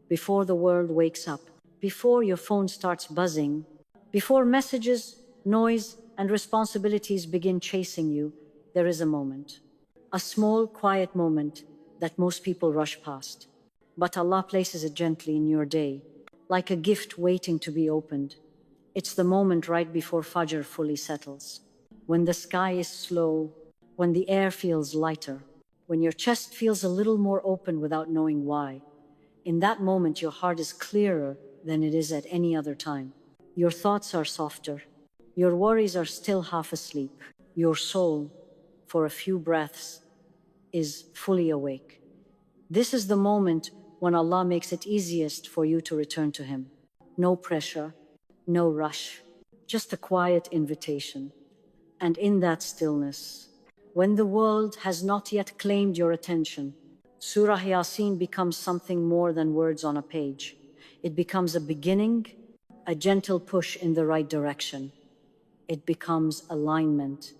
before the world wakes up, before your phone starts buzzing, before messages, noise, and responsibilities begin chasing you, there is a moment. A small, quiet moment that most people rush past. But Allah places it gently in your day, like a gift waiting to be opened. It's the moment right before Fajr fully settles, when the sky is slow, when the air feels lighter, when your chest feels a little more open without knowing why. In that moment, your heart is clearer than it is at any other time. Your thoughts are softer. Your worries are still half asleep. Your soul, for a few breaths, is fully awake. This is the moment when Allah makes it easiest for you to return to Him. No pressure, no rush, just a quiet invitation. And in that stillness, when the world has not yet claimed your attention, Surah Yasin becomes something more than words on a page. It becomes a beginning, a gentle push in the right direction. It becomes alignment,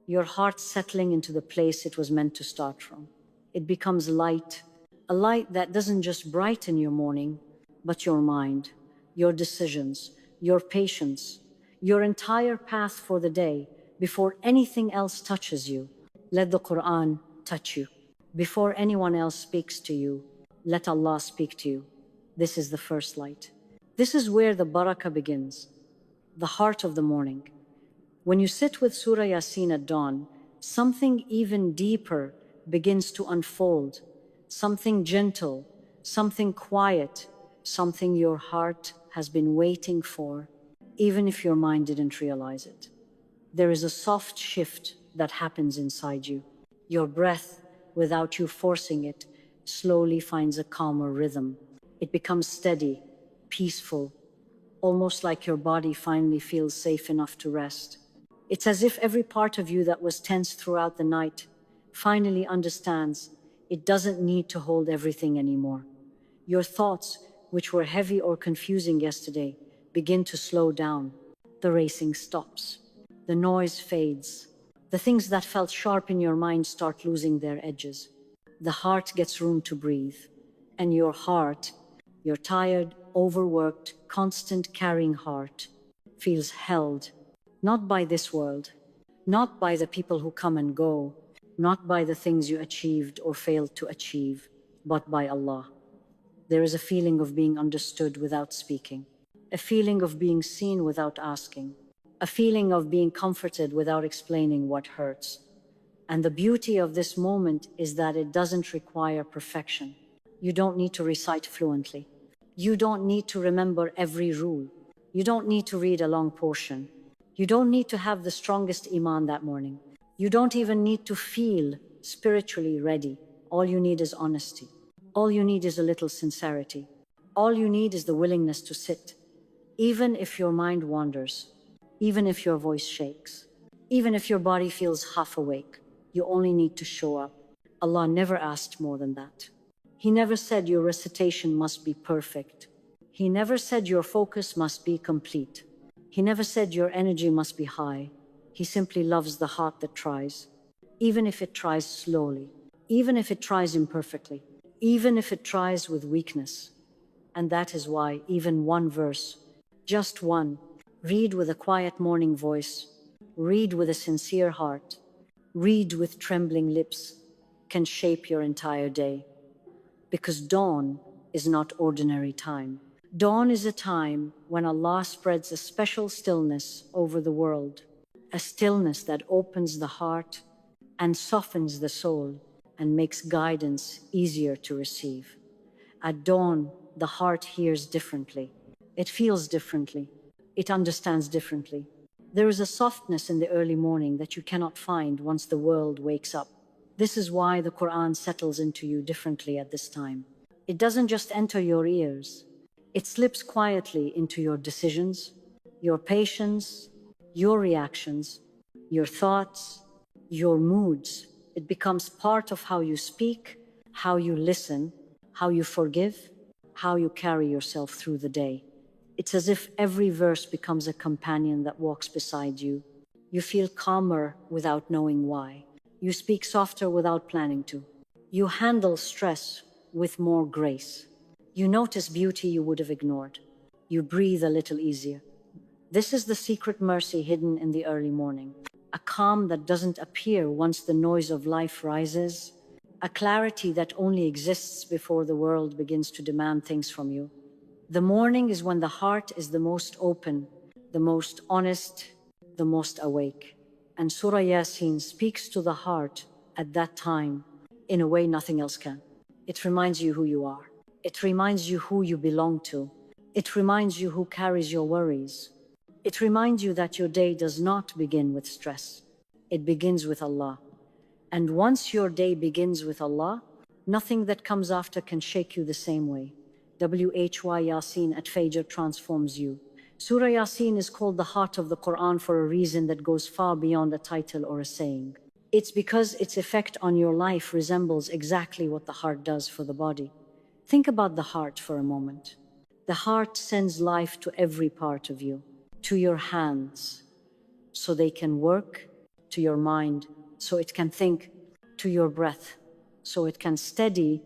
your heart settling into the place it was meant to start from. It becomes light, a light that doesn't just brighten your morning, but your mind, your decisions, your patience, your entire path for the day before anything else touches you. Let the Quran touch you. Before anyone else speaks to you, let Allah speak to you. This is the first light. This is where the barakah begins, the heart of the morning. When you sit with Surah Yasin at dawn, something even deeper begins to unfold, something gentle, something quiet, something your heart has been waiting for, even if your mind didn't realize it. There is a soft shift that happens inside you. Your breath, without you forcing it, slowly finds a calmer rhythm. It becomes steady, peaceful, almost like your body finally feels safe enough to rest. It's as if every part of you that was tense throughout the night finally understands it doesn't need to hold everything anymore. Your thoughts, which were heavy or confusing yesterday, begin to slow down. The racing stops. The noise fades. The things that felt sharp in your mind start losing their edges. The heart gets room to breathe. And your heart, your tired, overworked, constant carrying heart, feels held, not by this world, not by the people who come and go, not by the things you achieved or failed to achieve, but by Allah. There is a feeling of being understood without speaking, a feeling of being seen without asking, a feeling of being comforted without explaining what hurts. And the beauty of this moment is that it doesn't require perfection. You don't need to recite fluently. You don't need to remember every rule. You don't need to read a long portion. You don't need to have the strongest iman that morning. You don't even need to feel spiritually ready. All you need is honesty. All you need is a little sincerity. All you need is the willingness to sit, even if your mind wanders, even if your voice shakes, even if your body feels half awake. You only need to show up. Allah never asked more than that. He never said your recitation must be perfect. He never said your focus must be complete. He never said your energy must be high. He simply loves the heart that tries, even if it tries slowly, even if it tries imperfectly, even if it tries with weakness. And that is why even one verse, just one, read with a quiet morning voice, read with a sincere heart, read with trembling lips, can shape your entire day. Because dawn is not ordinary time. Dawn is a time when Allah spreads a special stillness over the world, a stillness that opens the heart and softens the soul and makes guidance easier to receive. At dawn, the heart hears differently. It feels differently. It understands differently. There is a softness in the early morning that you cannot find once the world wakes up. This is why the Quran settles into you differently at this time. It doesn't just enter your ears. It slips quietly into your decisions, your patience, your reactions, your thoughts, your moods. It becomes part of how you speak, how you listen, how you forgive, how you carry yourself through the day. It's as if every verse becomes a companion that walks beside you. You feel calmer without knowing why. You speak softer without planning to. You handle stress with more grace. You notice beauty you would have ignored. You breathe a little easier. This is the secret mercy hidden in the early morning. A calm that doesn't appear once the noise of life rises. A clarity that only exists before the world begins to demand things from you. The morning is when the heart is the most open, the most honest, the most awake. And Surah Yasin speaks to the heart at that time in a way nothing else can. It reminds you who you are. It reminds you who you belong to. It reminds you who carries your worries. It reminds you that your day does not begin with stress. It begins with Allah. And once your day begins with Allah, nothing that comes after can shake you the same way. WHY Yasin at Fajr transforms you. Surah Yasin is called the heart of the Quran for a reason that goes far beyond a title or a saying. It's because its effect on your life resembles exactly what the heart does for the body. Think about the heart for a moment. The heart sends life to every part of you, to your hands, so they can work, to your mind, so it can think, to your breath, so it can steady,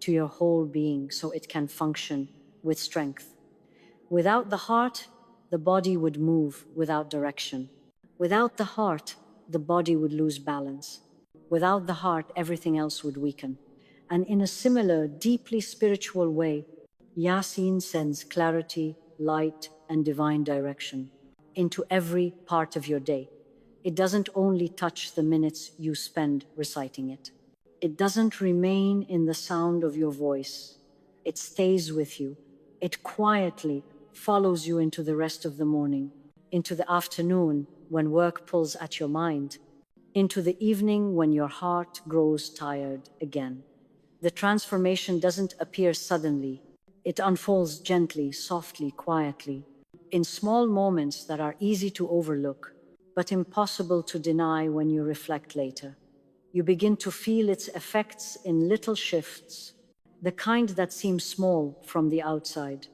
to your whole being, so it can function with strength. Without the heart, the body would move without direction. Without the heart, the body would lose balance. Without the heart, everything else would weaken. And in a similar, deeply spiritual way, Yasin sends clarity, light, and divine direction into every part of your day. It doesn't only touch the minutes you spend reciting it. It doesn't remain in the sound of your voice. It stays with you. It quietly follows you into the rest of the morning, into the afternoon when work pulls at your mind, into the evening when your heart grows tired again. The transformation doesn't appear suddenly. It unfolds gently, softly, quietly, in small moments that are easy to overlook, but impossible to deny when you reflect later. You begin to feel its effects in little shifts, the kind that seem small from the outside,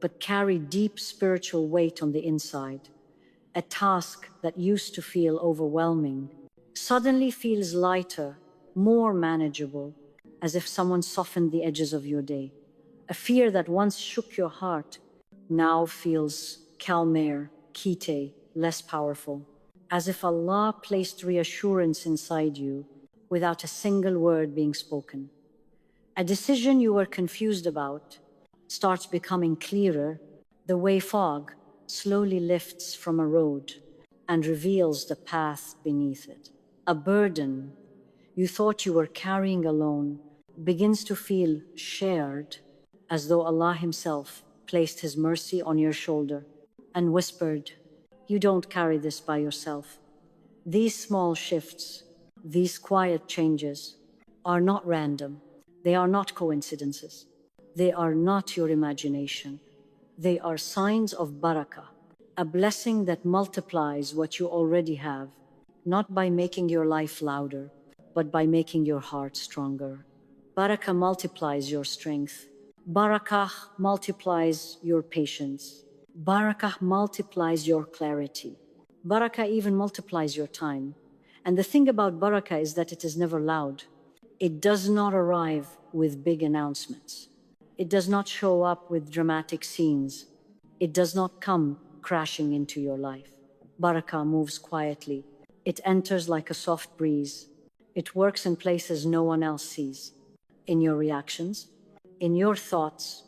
but carry deep spiritual weight on the inside. A task that used to feel overwhelming suddenly feels lighter, more manageable, as if someone softened the edges of your day. A fear that once shook your heart now feels calmer, kite, less powerful, as if Allah placed reassurance inside you without a single word being spoken. A decision you were confused about starts becoming clearer, the way fog slowly lifts from a road and reveals the path beneath it. A burden you thought you were carrying alone begins to feel shared, as though Allah Himself placed His mercy on your shoulder and whispered, "You don't carry this by yourself." These small shifts, these quiet changes, are not random. They are not coincidences. They are not your imagination. They are signs of barakah, a blessing that multiplies what you already have, not by making your life louder, but by making your heart stronger. Barakah multiplies your strength. Barakah multiplies your patience. Barakah multiplies your clarity. Barakah even multiplies your time. And the thing about barakah is that it is never loud. It does not arrive with big announcements. It does not show up with dramatic scenes. It does not come crashing into your life. Barakah moves quietly. It enters like a soft breeze. It works in places no one else sees. In your reactions, in your thoughts,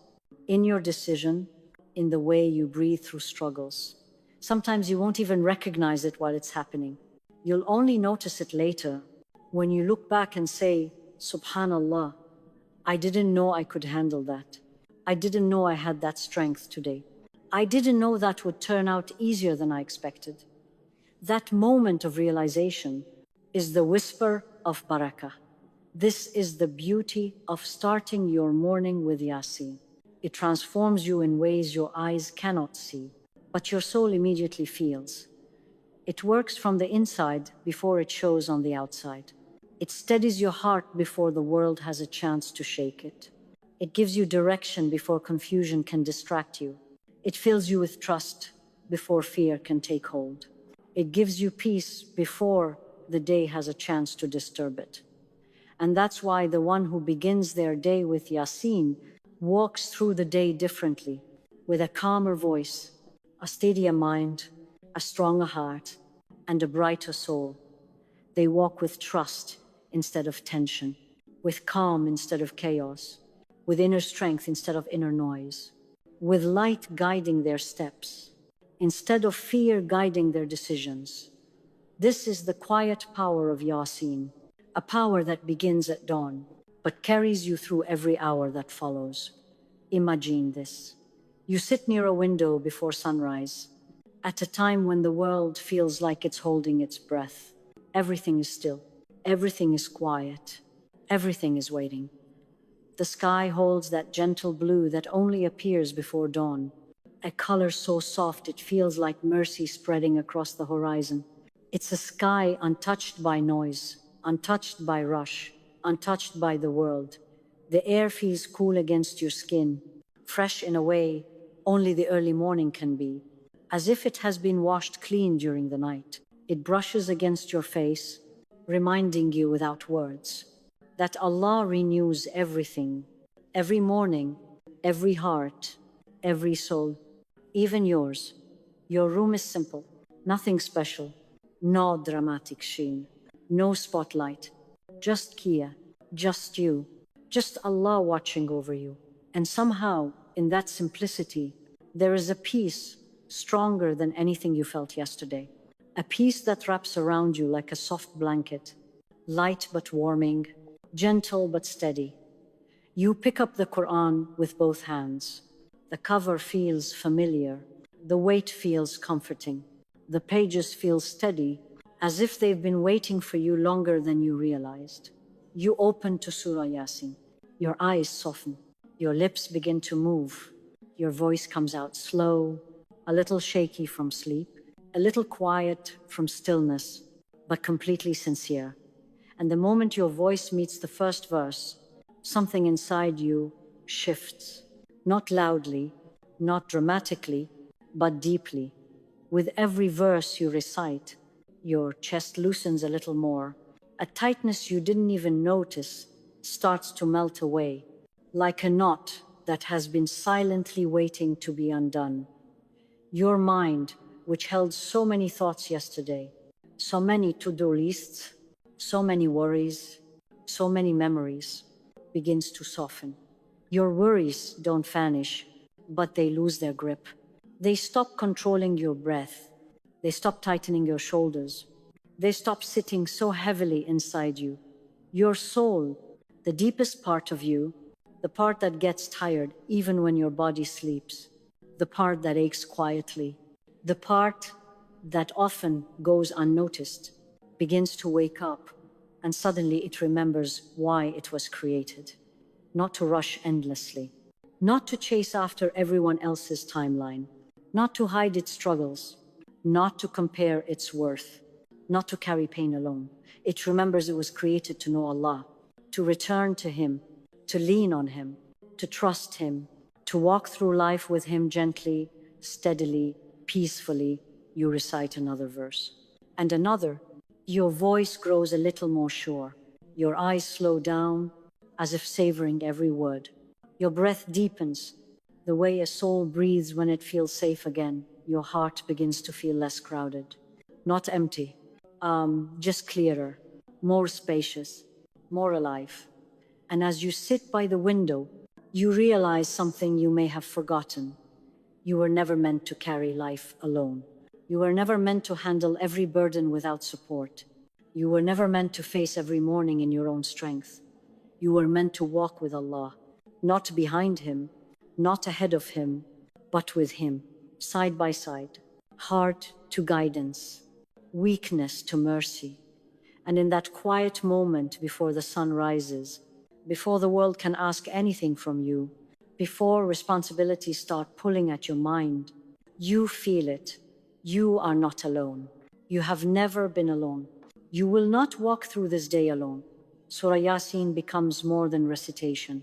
in your decision, in the way you breathe through struggles. Sometimes you won't even recognize it while it's happening. You'll only notice it later when you look back and say, "Subhanallah, I didn't know I could handle that. I didn't know I had that strength today. I didn't know that would turn out easier than I expected." That moment of realization is the whisper of barakah. This is the beauty of starting your morning with Yasin. It transforms you in ways your eyes cannot see, but your soul immediately feels. It works from the inside before it shows on the outside. It steadies your heart before the world has a chance to shake it. It gives you direction before confusion can distract you. It fills you with trust before fear can take hold. It gives you peace before the day has a chance to disturb it. And that's why the one who begins their day with Yasin walks through the day differently, with a calmer voice, a steadier mind, a stronger heart, and a brighter soul. They walk with trust instead of tension, with calm instead of chaos, with inner strength instead of inner noise, with light guiding their steps, instead of fear guiding their decisions. This is the quiet power of Yasin, a power that begins at dawn, but carries you through every hour that follows. Imagine this. You sit near a window before sunrise, at a time when the world feels like it's holding its breath. Everything is still, everything is quiet, everything is waiting. The sky holds that gentle blue that only appears before dawn, a color so soft it feels like mercy spreading across the horizon. It's a sky untouched by noise, untouched by rush, untouched by the world. The air feels cool against your skin, fresh in a way only the early morning can be, as if it has been washed clean during the night. It brushes against your face, reminding you without words that Allah renews everything, every morning, every heart, every soul, even yours. Your room is simple, nothing special, no dramatic sheen, no spotlight, just Kia, just you, just Allah watching over you. And somehow, in that simplicity, there is a peace stronger than anything you felt yesterday. A peace that wraps around you like a soft blanket, light but warming, gentle but steady. You pick up the Quran with both hands. The cover feels familiar. The weight feels comforting. The pages feel steady, as if they've been waiting for you longer than you realized. You open to Surah Yasin. Your eyes soften. Your lips begin to move. Your voice comes out slow, a little shaky from sleep, a little quiet from stillness, but completely sincere. And the moment your voice meets the first verse, something inside you shifts. Not loudly, not dramatically, but deeply. With every verse you recite, your chest loosens a little more. A tightness you didn't even notice starts to melt away, like a knot that has been silently waiting to be undone. Your mind, which held so many thoughts yesterday, so many to-do lists, so many worries, so many memories, begins to soften. Your worries don't vanish, but they lose their grip. They stop controlling your breath. They stop tightening your shoulders. They stop sitting so heavily inside you. Your soul, the deepest part of you, the part that gets tired even when your body sleeps, the part that aches quietly, the part that often goes unnoticed, begins to wake up, and suddenly it remembers why it was created. Not to rush endlessly, not to chase after everyone else's timeline, not to hide its struggles, not to compare its worth, not to carry pain alone. It remembers it was created to know Allah, to return to Him, to lean on Him, to trust Him, to walk through life with Him gently, steadily, peacefully. You recite another verse. And another. Your voice grows a little more sure. Your eyes slow down, as if savoring every word. Your breath deepens, the way a soul breathes when it feels safe again. Your heart begins to feel less crowded, not empty, just clearer, more spacious, more alive. And as you sit by the window, you realize something you may have forgotten. You were never meant to carry life alone. You were never meant to handle every burden without support. You were never meant to face every morning in your own strength. You were meant to walk with Allah, not behind Him, not ahead of Him, but with Him, side by side, heart to guidance, weakness to mercy. And in that quiet moment before the sun rises, before the world can ask anything from you, before responsibilities start pulling at your mind, you feel it. You are not alone. You have never been alone. You will not walk through this day alone. Surah Yasin becomes more than recitation.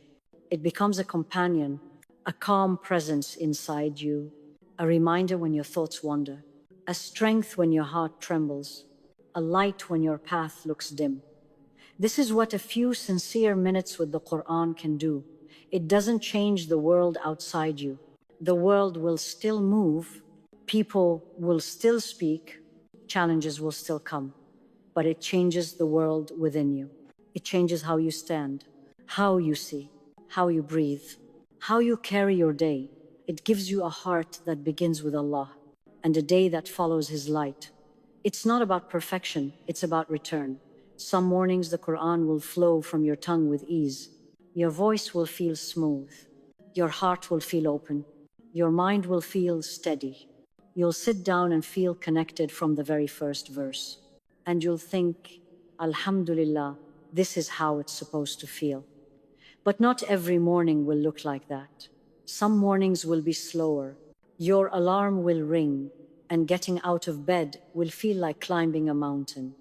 It becomes a companion, a calm presence inside you, a reminder when your thoughts wander, a strength when your heart trembles, a light when your path looks dim. This is what a few sincere minutes with the Quran can do. It doesn't change the world outside you. The world will still move, people will still speak, challenges will still come, but it changes the world within you. It changes how you stand, how you see, how you breathe, how you carry your day. It gives you a heart that begins with Allah and a day that follows His light. It's not about perfection, it's about return. Some mornings the Quran will flow from your tongue with ease. Your voice will feel smooth. Your heart will feel open. Your mind will feel steady. You'll sit down and feel connected from the very first verse. And you'll think, Alhamdulillah, this is how it's supposed to feel. But not every morning will look like that. Some mornings will be slower. Your alarm will ring, and getting out of bed will feel like climbing a mountain.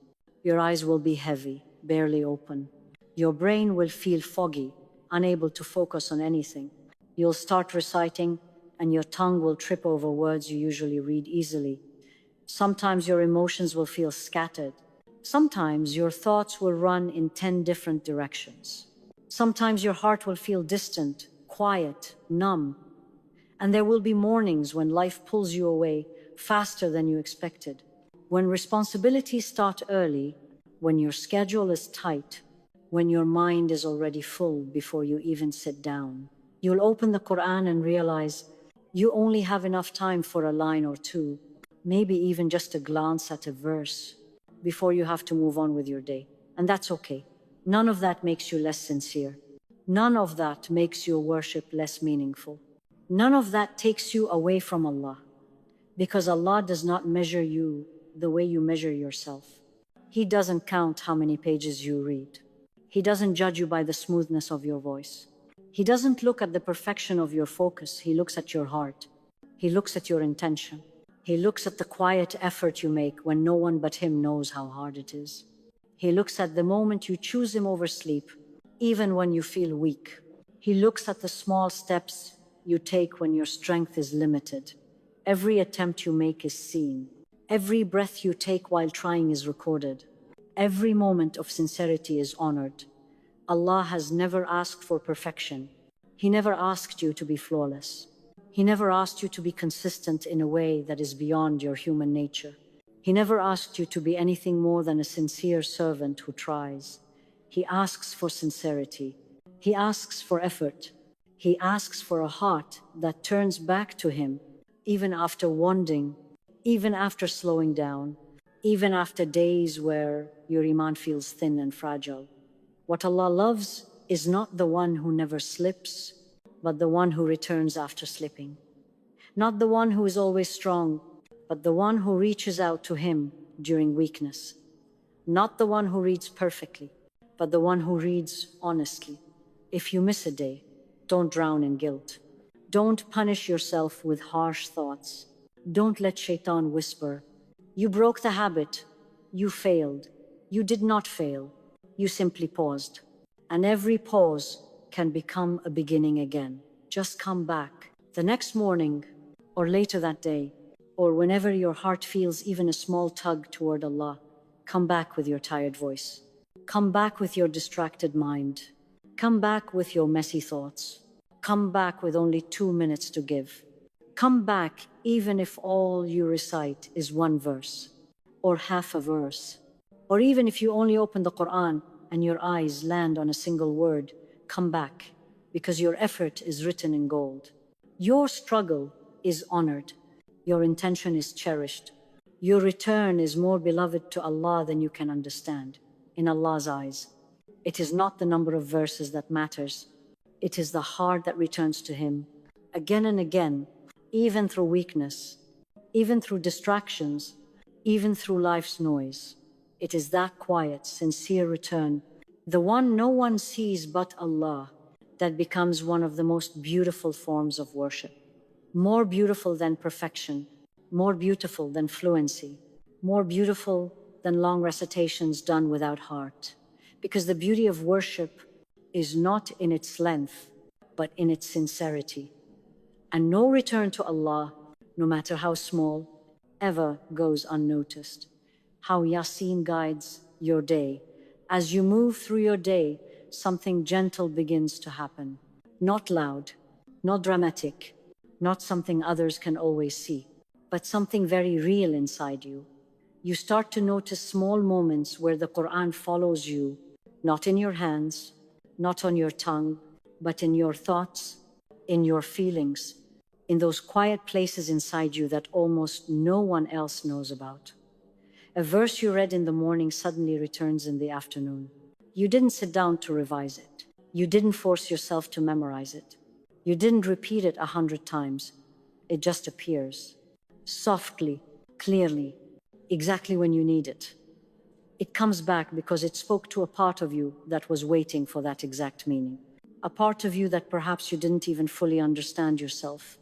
Your eyes will be heavy, barely open. Your brain will feel foggy, unable to focus on anything. You'll start reciting, and your tongue will trip over words you usually read easily. Sometimes your emotions will feel scattered. Sometimes your thoughts will run in 10 different directions. Sometimes your heart will feel distant, quiet, numb. And there will be mornings when life pulls you away faster than you expected. When responsibilities start early, when your schedule is tight, when your mind is already full before you even sit down. You'll open the Quran and realize you only have enough time for a line or two, maybe even just a glance at a verse, before you have to move on with your day. And that's okay. None of that makes you less sincere. None of that makes your worship less meaningful. None of that takes you away from Allah, because Allah does not measure you the way you measure yourself. He doesn't count how many pages you read. He doesn't judge you by the smoothness of your voice. He doesn't look at the perfection of your focus. He looks at your heart. He looks at your intention. He looks at the quiet effort you make when no one but Him knows how hard it is. He looks at the moment you choose Him over sleep, even when you feel weak. He looks at the small steps you take when your strength is limited. Every attempt you make is seen. Every breath you take while trying is recorded. Every moment of sincerity is honored. Allah has never asked for perfection. He never asked you to be flawless. He never asked you to be consistent in a way that is beyond your human nature. He never asked you to be anything more than a sincere servant who tries. He asks for sincerity. He asks for effort. He asks for a heart that turns back to Him, even after wandering, even after slowing down, even after days where your iman feels thin and fragile. What Allah loves is not the one who never slips, but the one who returns after slipping. Not the one who is always strong, but the one who reaches out to Him during weakness. Not the one who reads perfectly, but the one who reads honestly. If you miss a day, don't drown in guilt. Don't punish yourself with harsh thoughts. Don't let Shaitan whisper, "You broke the habit. You failed. You did not fail. You simply paused." And every pause can become a beginning again. Just come back the next morning, or later that day, or whenever your heart feels even a small tug toward Allah. Come back with your tired voice. Come back with your distracted mind. Come back with your messy thoughts. Come back with only 2 minutes to give. Come back even if all you recite is one verse, or half a verse, or even if you only open the Quran and your eyes land on a single word. Come back, because your effort is written in gold. Your struggle is honored. Your intention is cherished. Your return is more beloved to Allah than you can understand. In Allah's eyes, it is not the number of verses that matters. It is the heart that returns to Him again and again, even through weakness, even through distractions, even through life's noise. It is that quiet, sincere return, the one no one sees but Allah, that becomes one of the most beautiful forms of worship. More beautiful than perfection, more beautiful than fluency, more beautiful than long recitations done without heart. Because the beauty of worship is not in its length, but in its sincerity. And no return to Allah, no matter how small, ever goes unnoticed. How Yasin guides your day. As you move through your day, something gentle begins to happen. Not loud, not dramatic, not something others can always see, but something very real inside you. You start to notice small moments where the Quran follows you, not in your hands, not on your tongue, but in your thoughts, in your feelings, in those quiet places inside you that almost no one else knows about. A verse you read in the morning suddenly returns in the afternoon. You didn't sit down to revise it. You didn't force yourself to memorize it. You didn't repeat it 100 times. It just appears. Softly, clearly, exactly when you need it. It comes back because it spoke to a part of you that was waiting for that exact meaning. A part of you that perhaps you didn't even fully understand yourself.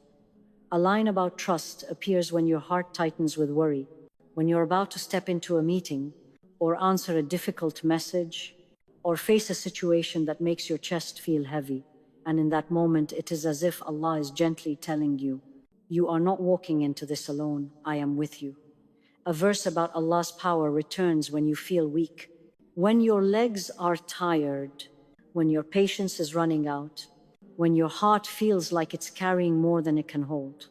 A line about trust appears when your heart tightens with worry, when you're about to step into a meeting, or answer a difficult message, or face a situation that makes your chest feel heavy. And in that moment, it is as if Allah is gently telling you, you are not walking into this alone, I am with you. A verse about Allah's power returns when you feel weak, when your legs are tired, when your patience is running out, when your heart feels like it's carrying more than it can hold.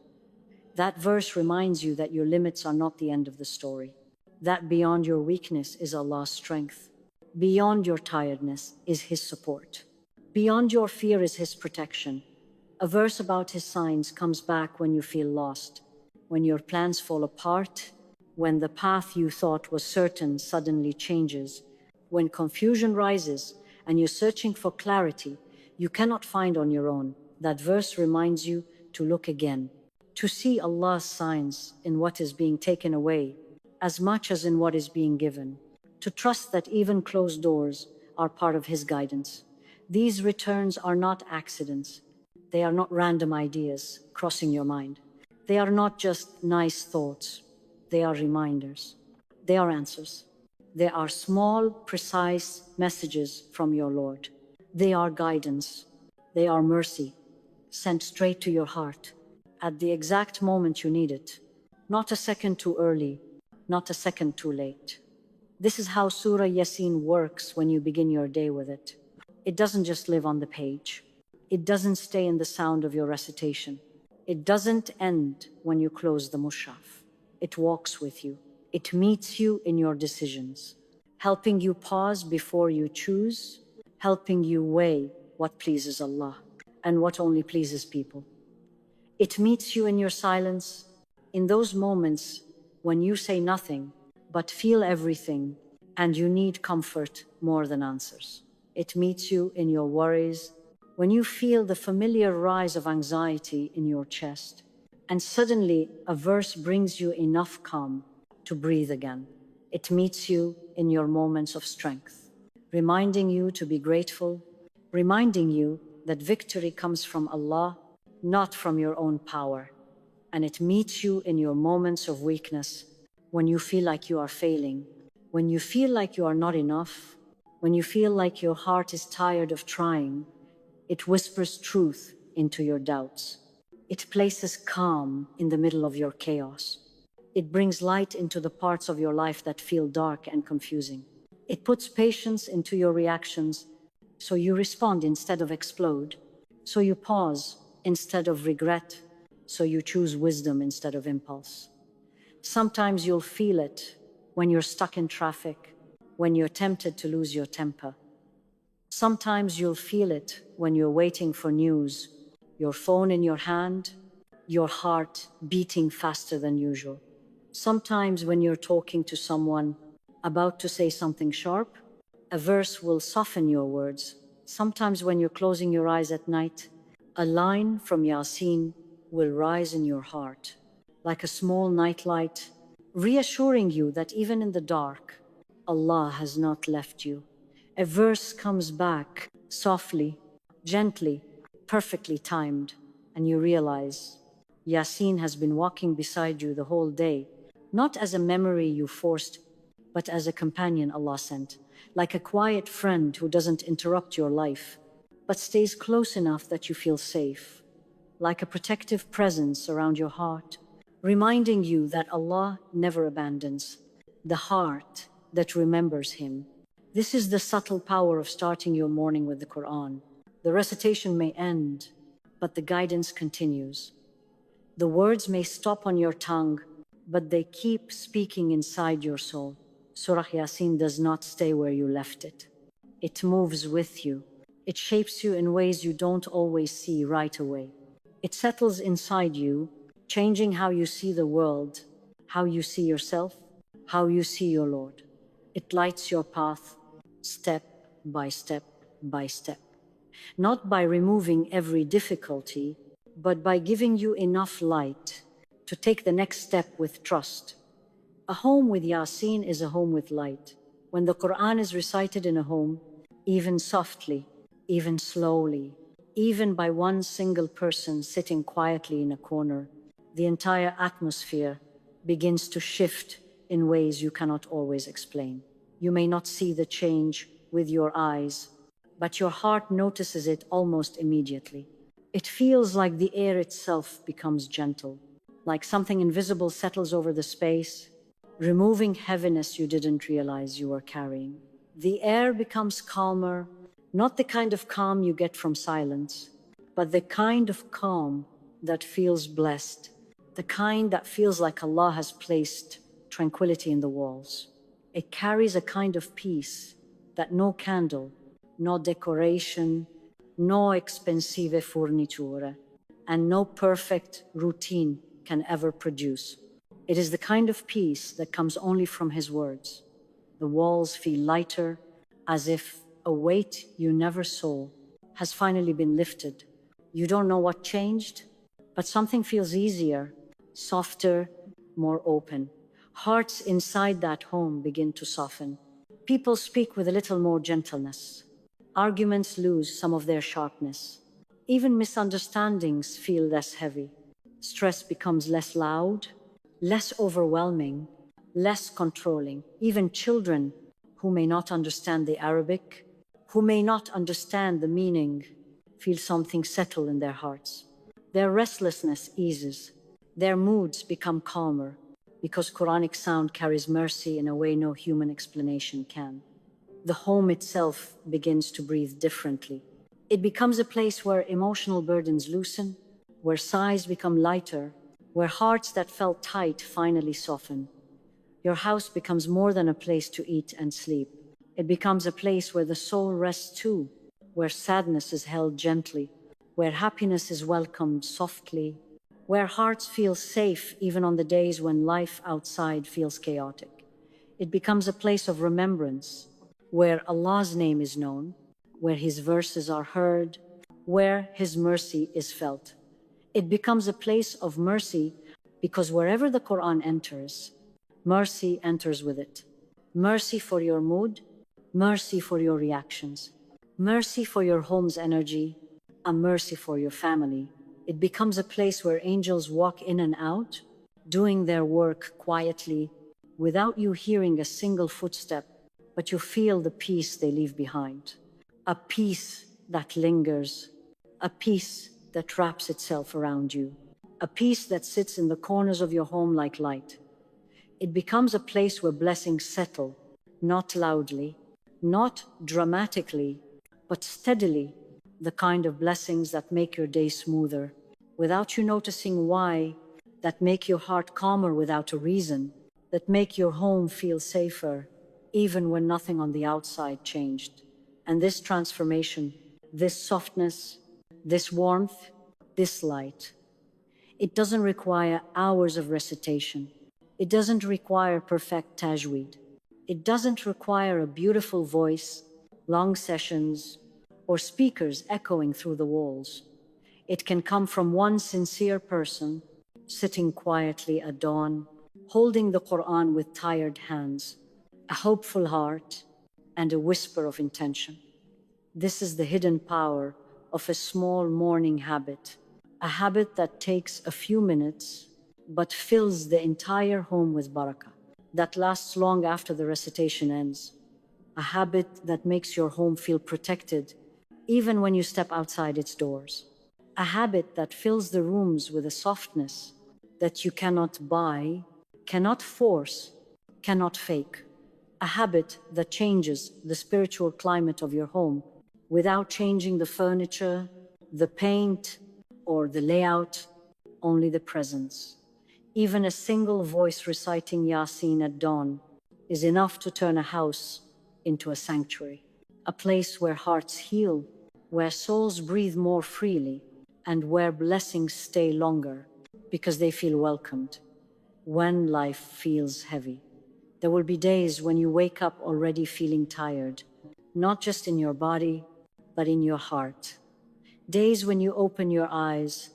That verse reminds you that your limits are not the end of the story, that beyond your weakness is Allah's strength, beyond your tiredness is His support, beyond your fear is His protection. A verse about His signs comes back when you feel lost, when your plans fall apart, when the path you thought was certain suddenly changes, when confusion rises and you're searching for clarity you cannot find on your own. That verse reminds you to look again, to see Allah's signs in what is being taken away as much as in what is being given, to trust that even closed doors are part of His guidance. These returns are not accidents. They are not random ideas crossing your mind. They are not just nice thoughts. They are reminders. They are answers. They are small, precise messages from your Lord. They are guidance. They are mercy, sent straight to your heart, at the exact moment you need it. Not a second too early, not a second too late. This is how Surah Yasin works when you begin your day with it. It doesn't just live on the page. It doesn't stay in the sound of your recitation. It doesn't end when you close the mushaf. It walks with you. It meets you in your decisions, helping you pause before you choose, helping you weigh what pleases Allah and what only pleases people. It meets you in your silence, in those moments when you say nothing but feel everything and you need comfort more than answers. It meets you in your worries, when you feel the familiar rise of anxiety in your chest, and suddenly a verse brings you enough calm to breathe again. It meets you in your moments of strength, reminding you to be grateful, reminding you that victory comes from Allah, not from your own power. And it meets you in your moments of weakness, when you feel like you are failing, when you feel like you are not enough, when you feel like your heart is tired of trying. It whispers truth into your doubts. It places calm in the middle of your chaos. It brings light into the parts of your life that feel dark and confusing. It puts patience into your reactions, so you respond instead of explode, so you pause instead of regret, so you choose wisdom instead of impulse. Sometimes you'll feel it when you're stuck in traffic, when you're tempted to lose your temper. Sometimes you'll feel it when you're waiting for news, your phone in your hand, your heart beating faster than usual. Sometimes when you're talking to someone, about to say something sharp, a verse will soften your words. Sometimes when you're closing your eyes at night, a line from Yasin will rise in your heart, like a small nightlight, reassuring you that even in the dark, Allah has not left you. A verse comes back softly, gently, perfectly timed, and you realize Yasin has been walking beside you the whole day, not as a memory you forced, but as a companion Allah sent, like a quiet friend who doesn't interrupt your life, but stays close enough that you feel safe, like a protective presence around your heart, reminding you that Allah never abandons the heart that remembers Him. This is the subtle power of starting your morning with the Quran. The recitation may end, but the guidance continues. The words may stop on your tongue, but they keep speaking inside your soul. Surah Yasin does not stay where you left it. It moves with you. It shapes you in ways you don't always see right away. It settles inside you, changing how you see the world, how you see yourself, how you see your Lord. It lights your path, step by step by step. Not by removing every difficulty, but by giving you enough light to take the next step with trust. A home with Yasin is a home with light. When the Quran is recited in a home, even softly, even slowly, even by one single person sitting quietly in a corner, the entire atmosphere begins to shift in ways you cannot always explain. You may not see the change with your eyes, but your heart notices it almost immediately. It feels like the air itself becomes gentle, like something invisible settles over the space, removing heaviness you didn't realize you were carrying. The air becomes calmer, not the kind of calm you get from silence, but the kind of calm that feels blessed, the kind that feels like Allah has placed tranquility in the walls. It carries a kind of peace that no candle, no decoration, no expensive furniture, and no perfect routine can ever produce. It is the kind of peace that comes only from His words. The walls feel lighter, as if a weight you never saw has finally been lifted. You don't know what changed, but something feels easier, softer, more open. Hearts inside that home begin to soften. People speak with a little more gentleness. Arguments lose some of their sharpness. Even misunderstandings feel less heavy. Stress becomes less loud, less overwhelming, less controlling. Even children who may not understand the Arabic, who may not understand the meaning, feel something settle in their hearts. Their restlessness eases. Their moods become calmer, because Quranic sound carries mercy in a way no human explanation can. The home itself begins to breathe differently. It becomes a place where emotional burdens loosen, where sighs become lighter, where hearts that felt tight finally soften. Your house becomes more than a place to eat and sleep. It becomes a place where the soul rests too, where sadness is held gently, where happiness is welcomed softly, where hearts feel safe even on the days when life outside feels chaotic. It becomes a place of remembrance, where Allah's name is known, where His verses are heard, where His mercy is felt. It becomes a place of mercy because wherever the Quran enters, mercy enters with it. Mercy for your mood, mercy for your reactions, mercy for your home's energy, a mercy for your family. It becomes a place where angels walk in and out, doing their work quietly, without you hearing a single footstep, but you feel the peace they leave behind. A peace that lingers, a peace that wraps itself around you, a peace that sits in the corners of your home like light. It becomes a place where blessings settle, not loudly, not dramatically, but steadily, the kind of blessings that make your day smoother, without you noticing why, that make your heart calmer without a reason, that make your home feel safer, even when nothing on the outside changed. And this transformation, this softness, this warmth, this light, it doesn't require hours of recitation. It doesn't require perfect tajweed. It doesn't require a beautiful voice, long sessions, or speakers echoing through the walls. It can come from one sincere person, sitting quietly at dawn, holding the Quran with tired hands, a hopeful heart, and a whisper of intention. This is the hidden power of a small morning habit, a habit that takes a few minutes, but fills the entire home with barakah, that lasts long after the recitation ends, a habit that makes your home feel protected even when you step outside its doors, a habit that fills the rooms with a softness that you cannot buy, cannot force, cannot fake, a habit that changes the spiritual climate of your home without changing the furniture, the paint, or the layout, only the presence. Even a single voice reciting Yasin at dawn is enough to turn a house into a sanctuary, a place where hearts heal, where souls breathe more freely, and where blessings stay longer because they feel welcomed. When life feels heavy, there will be days when you wake up already feeling tired, not just in your body, but in your heart. Days when you open your eyes,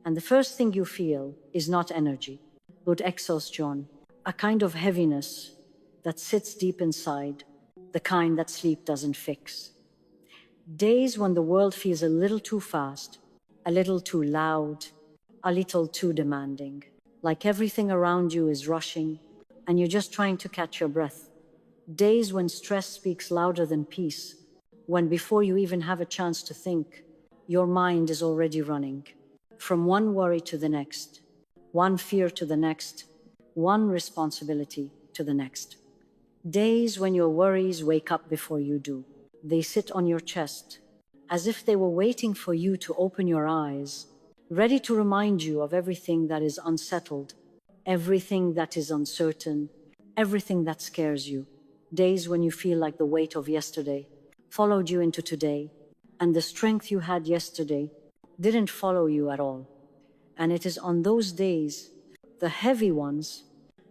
and the first thing you feel is not energy, but exhaustion, a kind of heaviness that sits deep inside, the kind that sleep doesn't fix. Days when the world feels a little too fast, a little too loud, a little too demanding, like everything around you is rushing, and you're just trying to catch your breath. Days when stress speaks louder than peace, when before you even have a chance to think, your mind is already running. From one worry to the next, one fear to the next, one responsibility to the next. Days when your worries wake up before you do. They sit on your chest, as if they were waiting for you to open your eyes, ready to remind you of everything that is unsettled, everything that is uncertain, everything that scares you. Days when you feel like the weight of yesterday followed you into today, and the strength you had yesterday didn't follow you at all. And it is on those days, the heavy ones,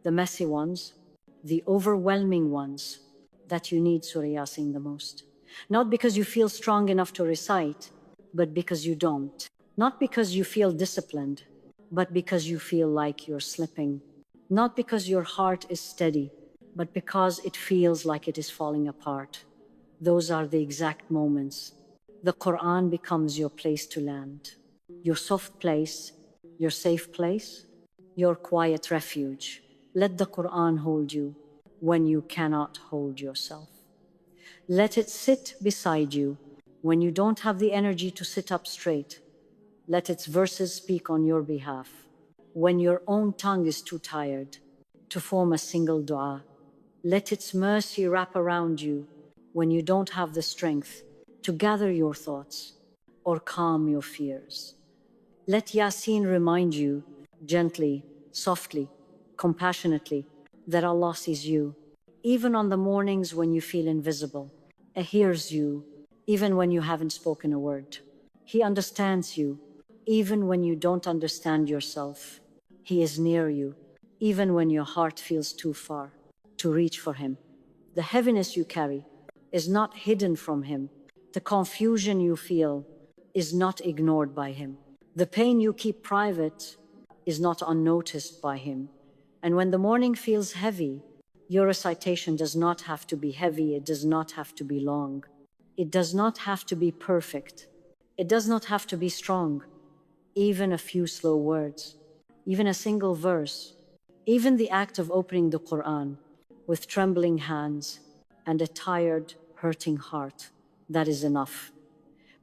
the messy ones, the overwhelming ones, that you need Surah Yasin the most. Not because you feel strong enough to recite, but because you don't. Not because you feel disciplined, but because you feel like you're slipping. Not because your heart is steady, but because it feels like it is falling apart. Those are the exact moments the Quran becomes your place to land, your soft place, your safe place, your quiet refuge. Let the Quran hold you when you cannot hold yourself. Let it sit beside you when you don't have the energy to sit up straight. Let its verses speak on your behalf when your own tongue is too tired to form a single dua. Let its mercy wrap around you when you don't have the strength to gather your thoughts or calm your fears. Let Yasin remind you gently, softly, compassionately that Allah sees you, even on the mornings when you feel invisible. He hears you, even when you haven't spoken a word. He understands you, even when you don't understand yourself. He is near you, even when your heart feels too far to reach for Him. The heaviness you carry is not hidden from Him. The confusion you feel is not ignored by Him. The pain you keep private is not unnoticed by Him. And when the morning feels heavy, your recitation does not have to be heavy, it does not have to be long. It does not have to be perfect. It does not have to be strong. Even a few slow words, even a single verse, even the act of opening the Quran with trembling hands and a tired, hurting heart, that is enough.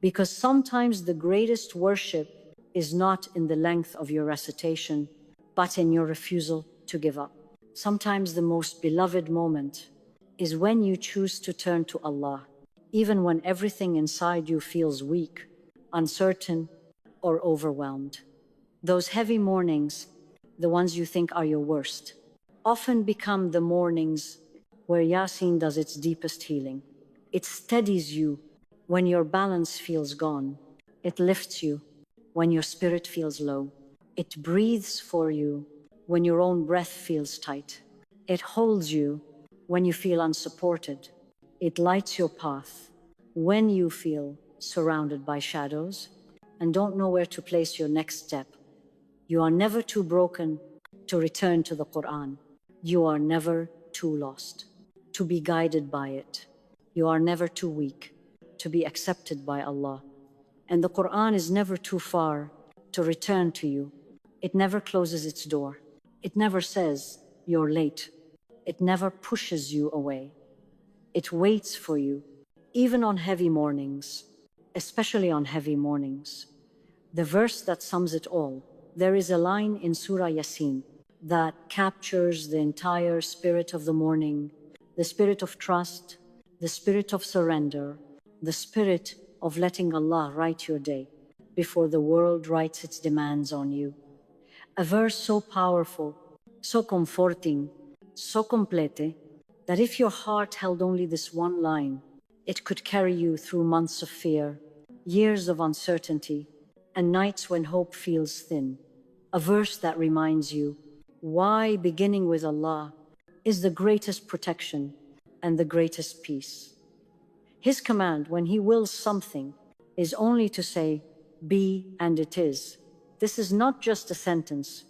Because sometimes the greatest worship is not in the length of your recitation, but in your refusal to give up. Sometimes the most beloved moment is when you choose to turn to Allah, even when everything inside you feels weak, uncertain, or overwhelmed. Those heavy mornings, the ones you think are your worst, often become the mornings where Yasin does its deepest healing. It steadies you when your balance feels gone. It lifts you when your spirit feels low. It breathes for you when your own breath feels tight. It holds you when you feel unsupported. It lights your path when you feel surrounded by shadows and don't know where to place your next step. You are never too broken to return to the Quran. You are never too lost to be guided by it. You are never too weak to be accepted by Allah. And the Quran is never too far to return to you. It never closes its door. It never says, "You're late." It never pushes you away. It waits for you, even on heavy mornings, especially on heavy mornings. The verse that sums it all, there is a line in Surah Yasin that captures the entire spirit of the morning, the spirit of trust, the spirit of surrender, the spirit of letting Allah write your day before the world writes its demands on you. A verse so powerful, so comforting, so complete, that if your heart held only this one line, it could carry you through months of fear, years of uncertainty, and nights when hope feels thin. A verse that reminds you why beginning with Allah is the greatest protection and the greatest peace. His command when He wills something is only to say, be, and it is. This is not just a sentence.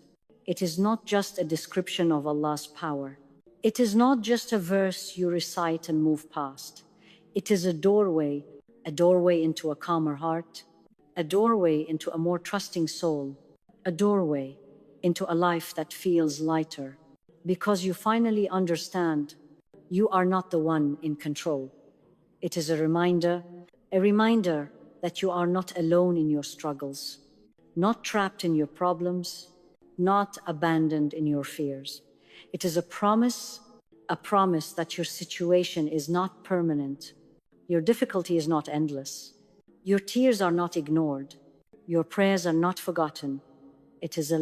It is not just a description of Allah's power. It is not just a verse you recite and move past. It is a doorway into a calmer heart, a doorway into a more trusting soul, a doorway into a life that feels lighter, because you finally understand you are not the one in control. It is a reminder that you are not alone in your struggles, not trapped in your problems, not abandoned in your fears. It is a promise that your situation is not permanent, your difficulty is not endless, your tears are not ignored, your prayers are not forgotten. It is a